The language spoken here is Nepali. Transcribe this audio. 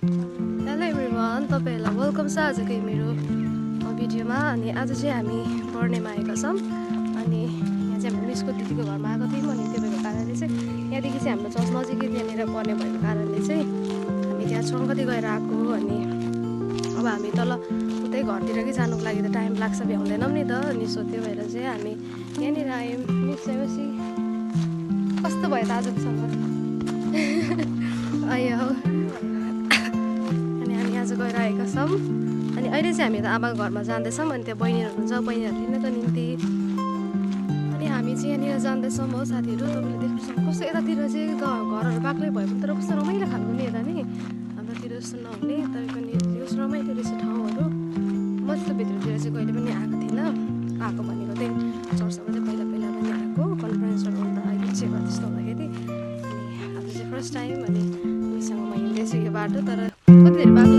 हेलो एभ्रिवान, तपाईँहरूलाई वेलकम छ आजको मेरो भिडियोमा। अनि आज चाहिँ हामी पढ्नेमा आएका छौँ। अनि यहाँ चाहिँ हाम्रो मिसको दिदीको घरमा आएको थियौँ। अनि त्यो भएको कारणले चाहिँ यहाँदेखि चाहिँ हाम्रो चर्च नजिकै त्यहाँनिर पढ्ने भएको कारणले चाहिँ हामी त्यहाँ सङ्गति गएर आएको। अनि अब हामी तल उतै घरतिरकै जानुको लागि त टाइम लाग्छ, भ्याउँदैनौँ नि त। अनि सो त्यो भएर चाहिँ हामी यहाँनिर आयौँ। मिस चाहिँ कस्तो भयो त आजको सङ्गत? आयो आज गएर आएका छौँ। अनि अहिले चाहिँ हामी त आमाको घरमा जाँदैछौँ। अनि त्यहाँ बहिनीहरू हुन्छ, बहिनीहरू लिनको निम्ति। अनि हामी चाहिँ यहाँनिर जाँदैछौँ हो साथीहरू। तपाईँले देख्नु सक्नु कस्तो यतातिर चाहिँ घरहरू बाक्लै भयो भने तर कस्तो रमाइलो खालको नि यता नि। हाम्रोतिर जस्तो नहुने, तपाईँको नि यस्तो रमाइलो रहेछ ठाउँहरू। म त्यस्तो भित्रतिर चाहिँ कहिले पनि आएको थिइनँ। आएको भनेको चाहिँ चर्चमा चाहिँ पहिला पनि आएको, कन्फरेन्सहरू हुँदा सेवा त्यस्तो हुँदाखेरि। अनि आज चाहिँ फर्स्ट टाइम। अनि उनीसँग म हिँड्दैछु यो बाटो, तर कति धेरै बाटो